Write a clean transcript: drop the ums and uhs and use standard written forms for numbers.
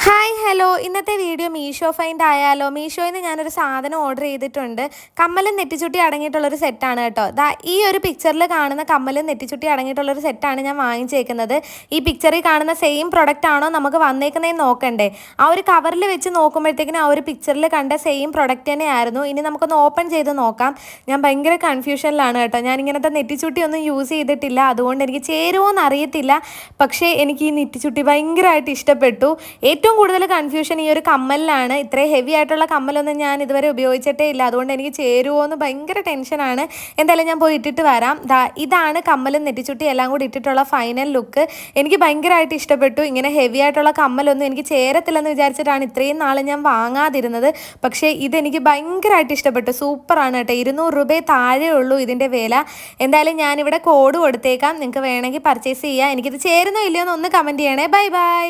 Hi hello ഇന്നത്തെ video Meesho find ആയാലോ. മീഷോയിൽ നിന്ന് ഞാനൊരു സാധനം ഓർഡർ ചെയ്തിട്ടുണ്ട്. കമ്മലും നെറ്റിച്ചുട്ടി അടങ്ങിയിട്ടുള്ളൊരു സെറ്റാണ് കേട്ടോ. ഈ ഒരു പിക്ചറിൽ കാണുന്ന കമ്മലും നെറ്റിച്ചുട്ടി അടങ്ങിയിട്ടുള്ളൊരു സെറ്റാണ് ഞാൻ വാങ്ങിച്ചേക്കുന്നത്. ഈ പിക്ചറിൽ കാണുന്ന സെയിം പ്രൊഡക്റ്റ് ആണോ നമുക്ക് വന്നേക്കുന്നതെന്ന് നോക്കണ്ടേ. ആ ഒരു കവറിൽ വെച്ച് നോക്കുമ്പോഴത്തേക്കിനും ആ ഒരു പിക്ചറിൽ കണ്ട സെയിം പ്രൊഡക്റ്റ് തന്നെയായിരുന്നു. ഇനി നമുക്കൊന്ന് ഓപ്പൺ ചെയ്ത് നോക്കാം. ഞാൻ ഭയങ്കര കൺഫ്യൂഷനിലാണ് കേട്ടോ. ഞാൻ ഇങ്ങനത്തെ നെറ്റിച്ചുട്ടി ഒന്നും യൂസ് ചെയ്തിട്ടില്ല, അതുകൊണ്ട് എനിക്ക് ചേരുമോ എന്ന് അറിയത്തില്ല. പക്ഷേ എനിക്ക് ഈ നെറ്റിച്ചുട്ടി ഭയങ്കരമായിട്ട് ഇഷ്ടപ്പെട്ടു. ഏറ്റവും കൂടുതൽ കൺഫ്യൂഷൻ ഈ ഒരു കമ്മലിലാണ്. ഇത്രയും ഹെവി ആയിട്ടുള്ള കമ്മലൊന്നും ഞാൻ ഇതുവരെ ഉപയോഗിച്ചിട്ടേ ഇല്ല, അതുകൊണ്ട് എനിക്ക് ചേരുമോ എന്ന് ഭയങ്കര ടെൻഷനാണ്. എന്തായാലും ഞാൻ പോയി ഇട്ടിട്ട് വരാം. ഇതാണ് കമ്മലും നെറ്റിച്ചുട്ടി എല്ലാം കൂടി ഇട്ടിട്ടുള്ള ഫൈനൽ ലുക്ക്. എനിക്ക് ഭയങ്കരമായിട്ട് ഇഷ്ടപ്പെട്ടു. ഇങ്ങനെ ഹെവി ആയിട്ടുള്ള കമ്മലൊന്നും എനിക്ക് ചേരത്തില്ലെന്ന് വിചാരിച്ചിട്ടാണ് ഇത്രയും നാൾ ഞാൻ വാങ്ങാതിരുന്നത്. പക്ഷേ ഇതെനിക്ക് ഭയങ്കരമായിട്ട് ഇഷ്ടപ്പെട്ടു. സൂപ്പറാണ് കേട്ടോ. 200 രൂപയെ താഴെ ഉള്ളൂ ഇതിൻ്റെ വില. എന്തായാലും ഞാനിവിടെ കോഡ് കൊടുത്തേക്കാം, നിങ്ങൾക്ക് വേണമെങ്കിൽ പർച്ചേസ് ചെയ്യാം. എനിക്കിത് ചേരുന്നോ ഇല്ലയോ എന്ന് ഒന്ന് കമൻറ്റ് ചെയ്യണേ. Bye bye.